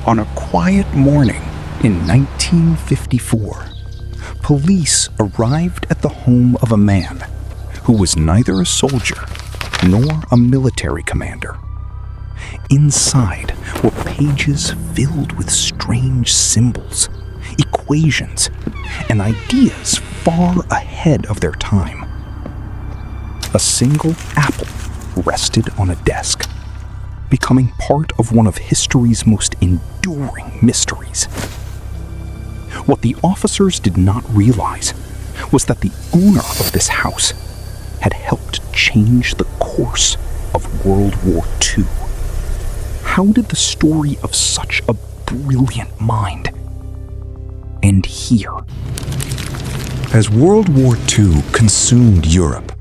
On a quiet morning in 1954, police arrived at the home of a man who was neither a soldier nor a military commander. Inside were pages filled with strange symbols, equations, and ideas far ahead of their time. A single apple rested on a desk, becoming part of one of history's most enduring mysteries. What the officers did not realize was that the owner of this house had helped change the course of World War II. How did the story of such a brilliant mind end here? As World War II consumed Europe,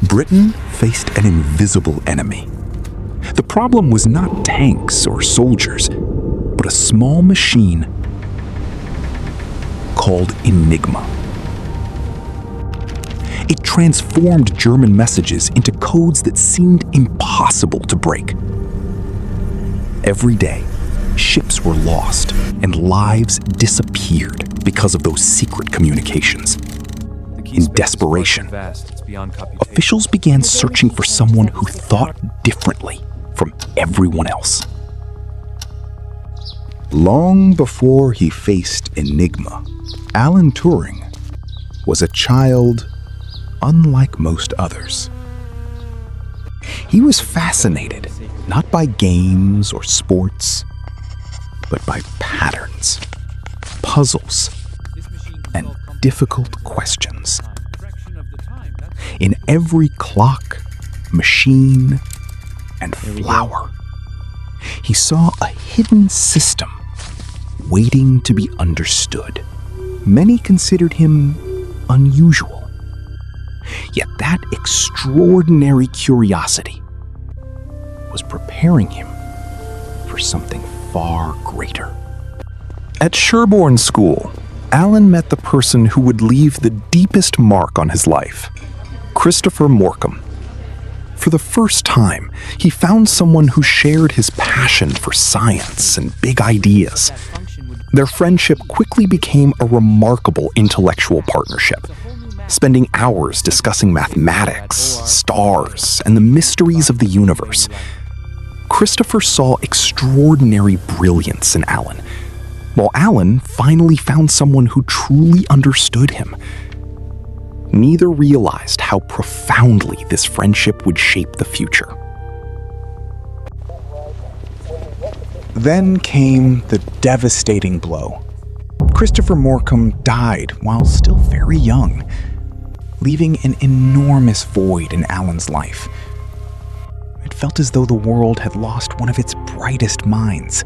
Britain faced an invisible enemy. The problem was not tanks or soldiers, but a small machine called Enigma. It transformed German messages into codes that seemed impossible to break. Every day, ships were lost and lives disappeared because of those secret communications. In desperation, officials began searching for someone who thought differently from everyone else. Long before he faced Enigma, Alan Turing was a child unlike most others. He was fascinated not by games or sports, but by patterns, puzzles, and difficult questions. In every clock, machine, and flower, he saw a hidden system waiting to be understood. Many considered him unusual. Yet that extraordinary curiosity was preparing him for something far greater. At Sherborne School, Alan met the person who would leave the deepest mark on his life, Christopher Morcom. For the first time, he found someone who shared his passion for science and big ideas. Their friendship quickly became a remarkable intellectual partnership, spending hours discussing mathematics, stars, and the mysteries of the universe. Christopher saw extraordinary brilliance in Alan, while Alan finally found someone who truly understood him. Neither realized how profoundly this friendship would shape the future. Then came the devastating blow. Christopher Morcom died while still very young, leaving an enormous void in Alan's life. It felt as though the world had lost one of its brightest minds.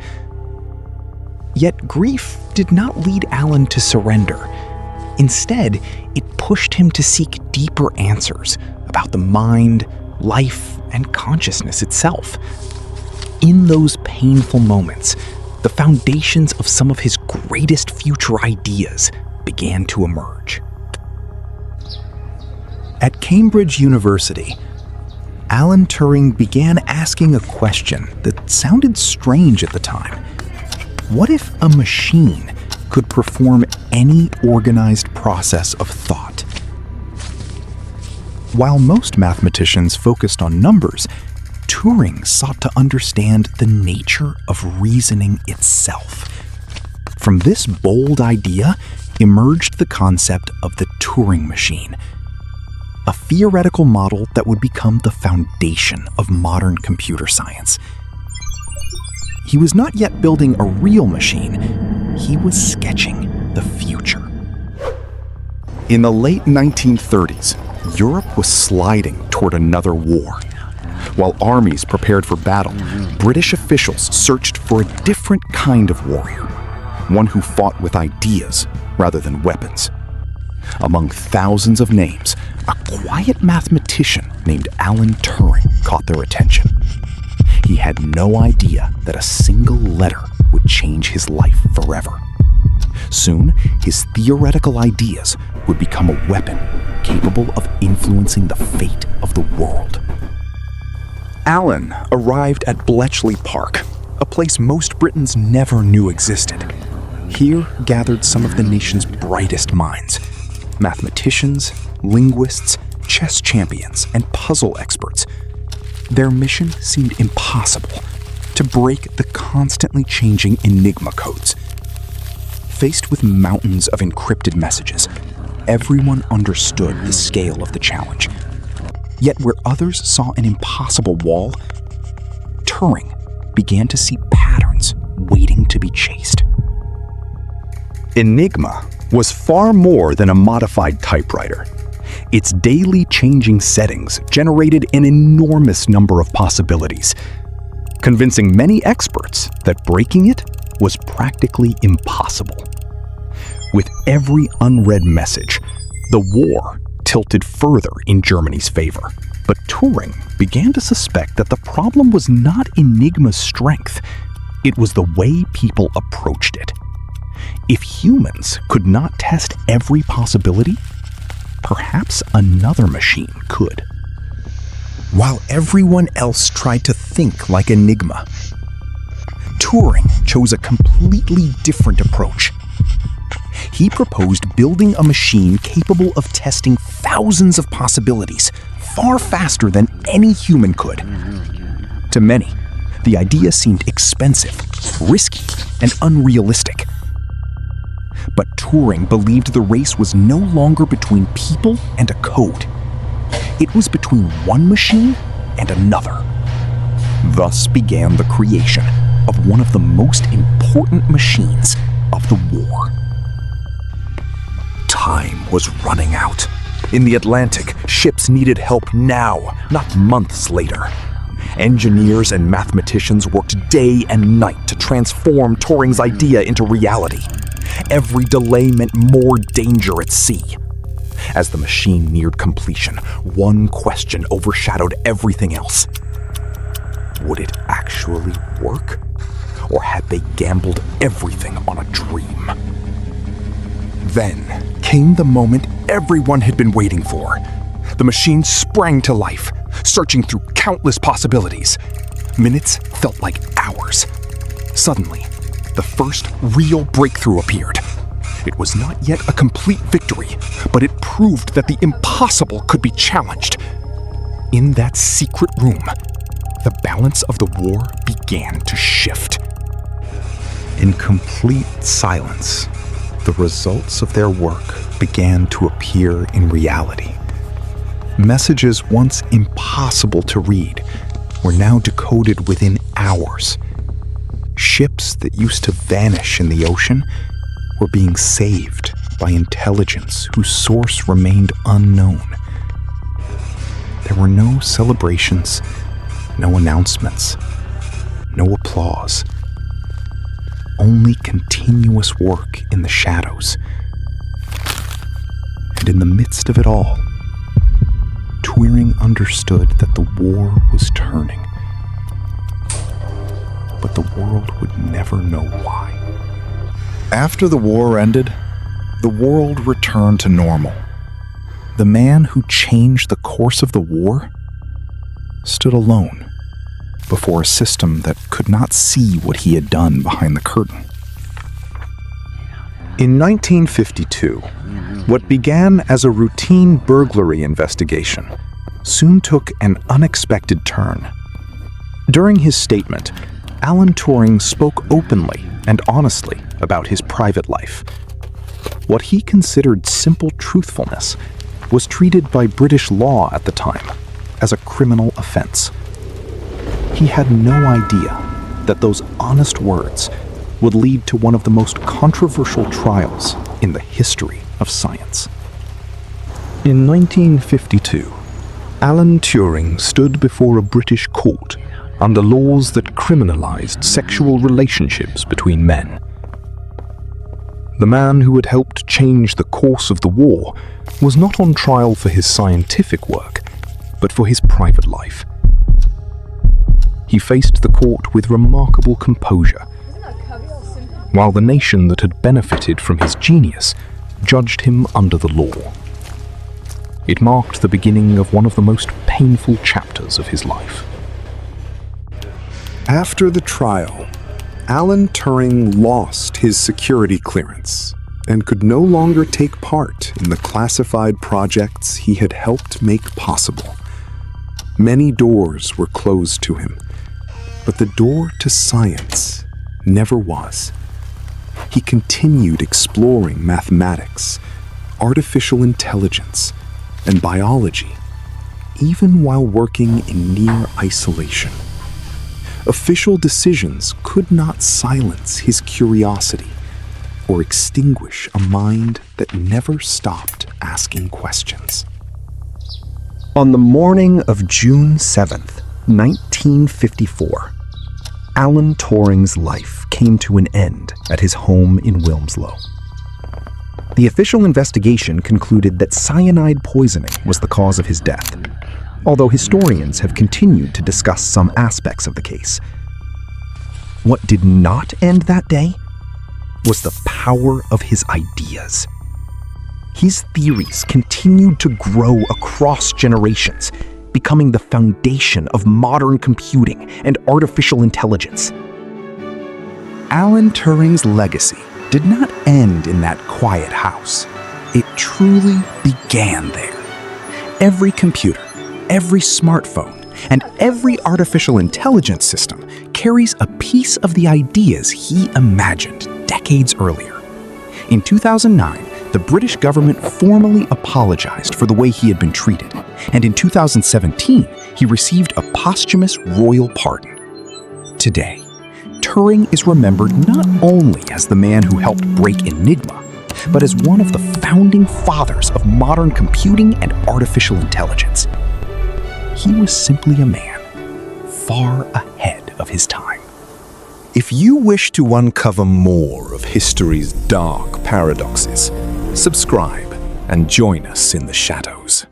Yet grief did not lead Alan to surrender. Instead, it pushed him to seek deeper answers about the mind, life, and consciousness itself. In those painful moments, the foundations of some of his greatest future ideas began to emerge. At Cambridge University, Alan Turing began asking a question that sounded strange at the time. What if a machine could perform any organized process of thought? While most mathematicians focused on numbers, Turing sought to understand the nature of reasoning itself. From this bold idea emerged the concept of the Turing machine, a theoretical model that would become the foundation of modern computer science. He was not yet building a real machine, he was sketching the future. In the late 1930s, Europe was sliding toward another war. While armies prepared for battle, British officials searched for a different kind of warrior, one who fought with ideas rather than weapons. Among thousands of names, a quiet mathematician named Alan Turing caught their attention. He had no idea that a single letter would change his life forever. Soon, his theoretical ideas would become a weapon capable of influencing the fate of the world. Alan arrived at Bletchley Park, a place most Britons never knew existed. Here gathered some of the nation's brightest minds: mathematicians, linguists, chess champions, and puzzle experts. Their mission seemed impossible: to break the constantly changing Enigma codes. Faced with mountains of encrypted messages, everyone understood the scale of the challenge. Yet where others saw an impossible wall, Turing began to see patterns waiting to be chased. Enigma was far more than a modified typewriter. Its daily changing settings generated an enormous number of possibilities, convincing many experts that breaking it was practically impossible. With every unread message, the war tilted further in Germany's favor. But Turing began to suspect that the problem was not Enigma's strength, it was the way people approached it. If humans could not test every possibility, perhaps another machine could. While everyone else tried to think like Enigma, Turing chose a completely different approach. He proposed building a machine capable of testing thousands of possibilities far faster than any human could. To many, the idea seemed expensive, risky, and unrealistic. But Turing believed the race was no longer between people and a code. It was between one machine and another. Thus began the creation of one of the most important machines of the war. Time was running out. In the Atlantic, ships needed help now, not months later. Engineers and mathematicians worked day and night to transform Turing's idea into reality. Every delay meant more danger at sea. As the machine neared completion, one question overshadowed everything else. Would it actually work? Or had they gambled everything on a dream? Then came the moment everyone had been waiting for. The machine sprang to life, searching through countless possibilities. Minutes felt like hours. Suddenly, the first real breakthrough appeared. It was not yet a complete victory, but it proved that the impossible could be challenged. In that secret room, the balance of the war began to shift. In complete silence, the results of their work began to appear in reality. Messages once impossible to read were now decoded within hours. Ships that used to vanish in the ocean were being saved by intelligence whose source remained unknown. There were no celebrations, no announcements, no applause. Only continuous work in the shadows. And in the midst of it all, Turing understood that the war was turning. But the world would never know why. After the war ended, the world returned to normal. The man who changed the course of the war stood alone before a system that could not see what he had done behind the curtain. In 1952, what began as a routine burglary investigation soon took an unexpected turn. During his statement, Alan Turing spoke openly and honestly about his private life. What he considered simple truthfulness was treated by British law at the time as a criminal offense. He had no idea that those honest words would lead to one of the most controversial trials in the history of science. In 1952, Alan Turing stood before a British court under laws that criminalized sexual relationships between men. The man who had helped change the course of the war was not on trial for his scientific work, but for his private life. He faced the court with remarkable composure, while the nation that had benefited from his genius judged him under the law. It marked the beginning of one of the most painful chapters of his life. After the trial, Alan Turing lost his security clearance and could no longer take part in the classified projects he had helped make possible. Many doors were closed to him, but the door to science never was. He continued exploring mathematics, artificial intelligence, and biology, even while working in near isolation. Official decisions could not silence his curiosity or extinguish a mind that never stopped asking questions. On the morning of June 7th, 1954, Alan Turing's life came to an end at his home in Wilmslow. The official investigation concluded that cyanide poisoning was the cause of his death, although historians have continued to discuss some aspects of the case. What did not end that day was the power of his ideas. His theories continued to grow across generations, becoming the foundation of modern computing and artificial intelligence. Alan Turing's legacy did not end in that quiet house. It truly began there. Every computer, every smartphone, and every artificial intelligence system carries a piece of the ideas he imagined decades earlier. In 2009, the British government formally apologized for the way he had been treated, and in 2017, he received a posthumous royal pardon. Today, Turing is remembered not only as the man who helped break Enigma, but as one of the founding fathers of modern computing and artificial intelligence. He was simply a man far ahead of his time. If you wish to uncover more of history's dark paradoxes, subscribe and join us in the shadows.